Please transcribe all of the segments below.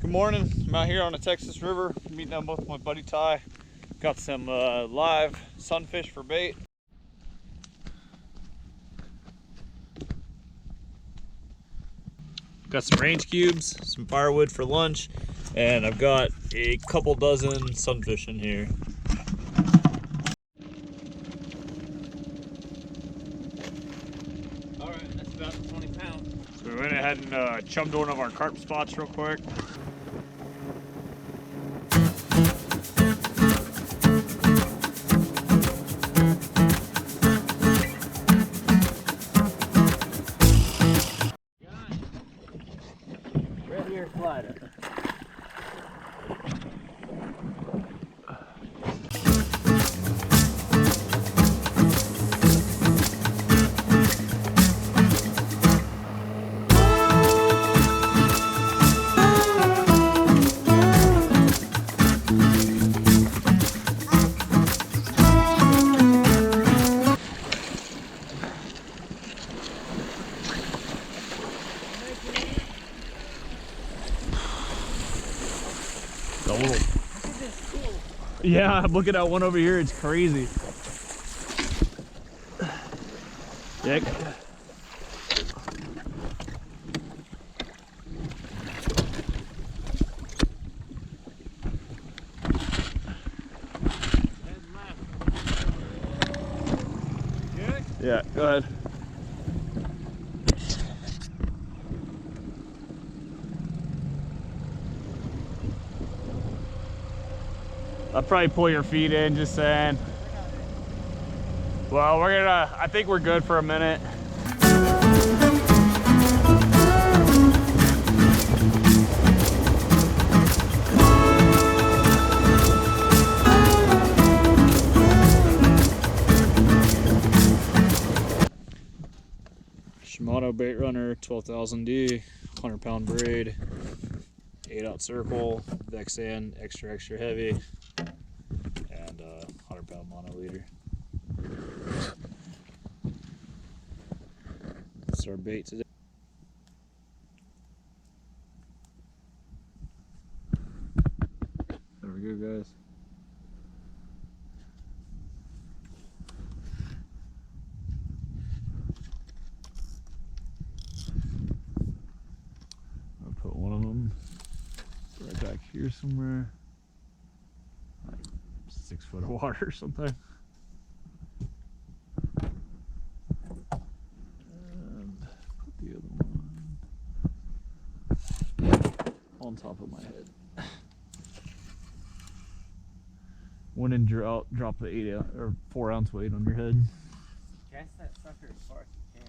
Good morning. I'm out here on the Texas River meeting up with my buddy Ty. Got some live sunfish for bait. Got some range cubes, some firewood for lunch, and I've got a couple dozen sunfish in here. Alright, that's about 20 pounds. So we went ahead and chummed one of our carp spots real quick. Red ear slider. Yeah, I'm looking at one over here. It's crazy. Yeah. Yeah, go ahead. I'll probably pull your feet in, just saying. Well, I think we're good for a minute. Shimano bait runner, 12,000D, 100-pound braid, 8-aught circle, Vexan, extra heavy, and 100-pound mono leader. That's our bait today. There we go, guys. I'll put one of them right back here somewhere. Like 6 foot of water or something. And put the other one on top of my head. When in drought, drop the 4-ounce weight on your head. Cast that sucker as far as you can.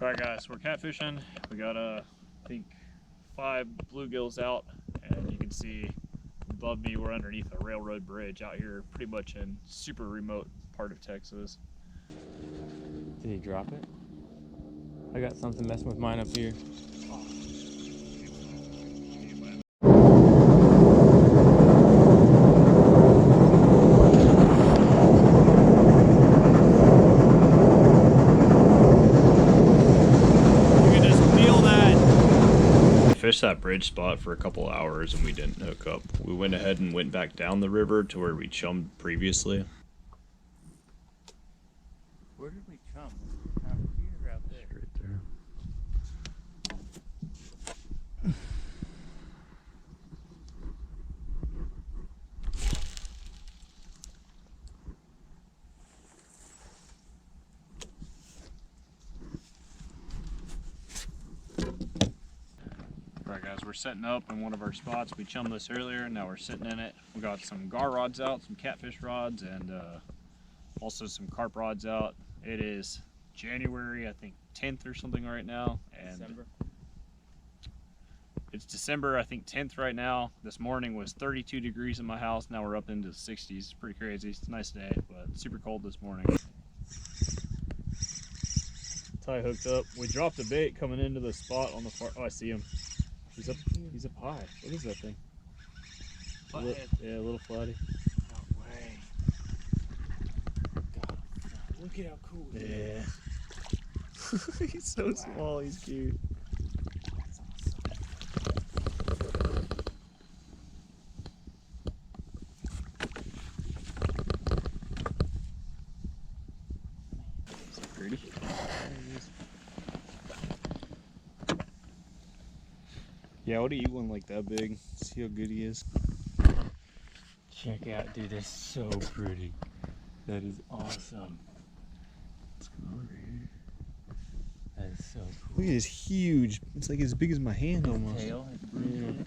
Alright guys, we're catfishing. We got I think 5 bluegills out, and you can see above me we're underneath a railroad bridge out here pretty much in super remote part of Texas. Did he drop it? I got something messing with mine up here. Fished that bridge spot for a couple hours and we didn't hook up. We went ahead and went back down the river to where we chummed previously. Where did we chum? Out here or out there? Right there. Alright guys, we're setting up in one of our spots. We chummed this earlier, now we're sitting in it. We got some gar rods out, some catfish rods, and also some carp rods out. It is January, I think 10th or something right now. And December. It's December, I think 10th right now. This morning was 32 degrees in my house. Now we're up into the 60s. It's pretty crazy. It's a nice day, but super cold this morning. Ty hooked up. We dropped a bait coming into the spot on the far. Oh, I see him. He's up high. What is that thing? Flathead. Yeah, a little flatty. No way. God, look at how cool he Yeah. is. He's so small, he's cute. That's awesome. Is that pretty? Yeah, I would eat one like that big. See how good he is. Check out, dude, that's so pretty. That is awesome. Let's go over here. That is so cool. Look at this huge. It's like as big as my hand almost. Tail, his brood Yeah. tail.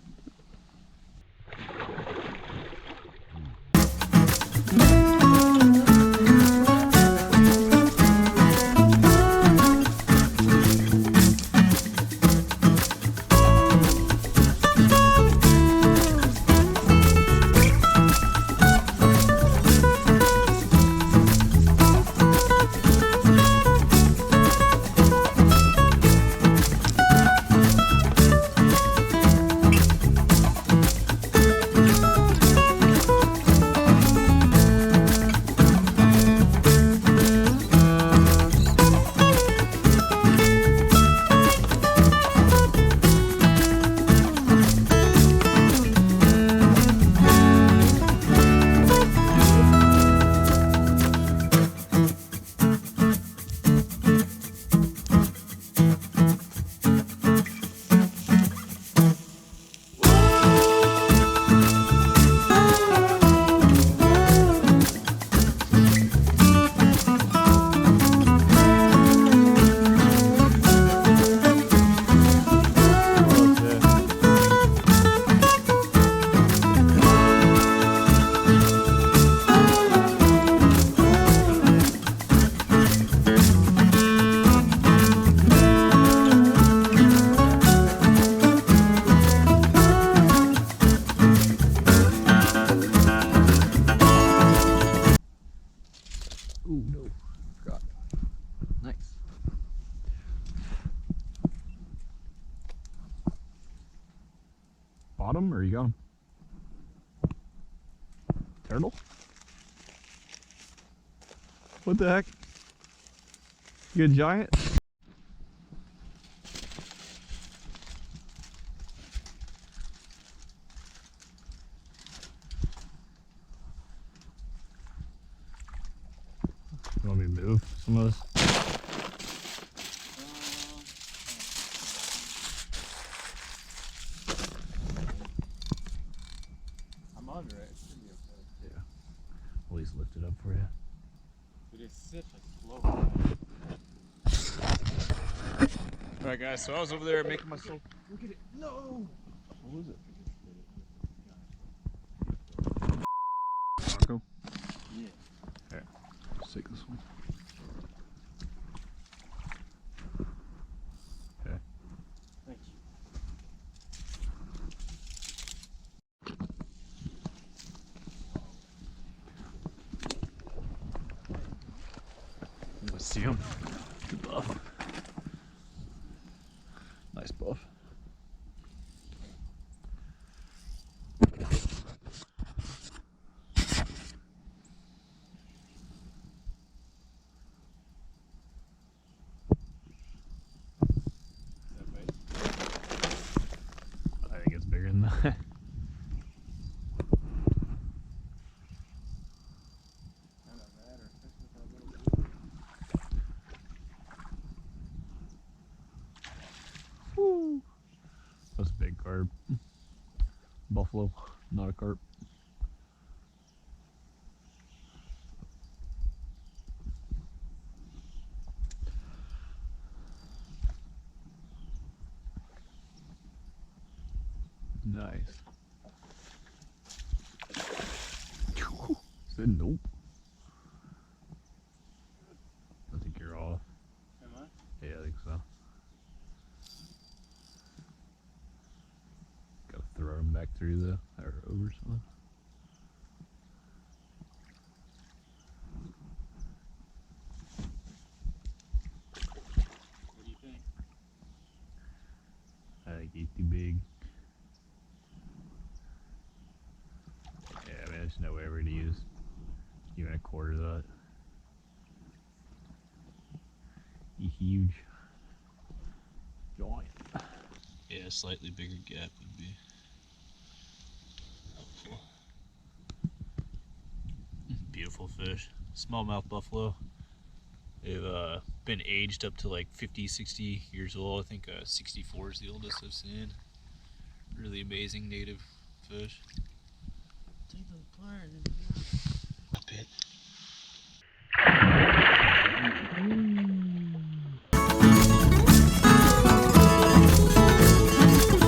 Ooh, no. Forgot. Nice. Bottom, or you got him? Turtle? What the heck? You a giant? You want me to move some of this? I'm under it. It should be okay. Yeah. At least lift it up for you. It is such a slow. Alright guys, so I was over there making myself. Look at it. No! What was it? Taco? Yeah. Here, let's take this one. Okay. Thank you. Let's see him. Good buff. Nice buff. I think it's bigger than that. Woo. That's a big carp. Buffalo, not a carp. Nice. Said nope. I think you're off. Am I? Yeah, I think so. Gotta throw him back through the, or over something. What do you think? I think he's too big. 1/4 of that. He's huge. Giant. Yeah, a slightly bigger gap would be helpful. Beautiful fish. Smallmouth buffalo. They've been aged up to like 50, 60 years old. I think 64 is the oldest I've seen. Really amazing native fish. Take the pliers.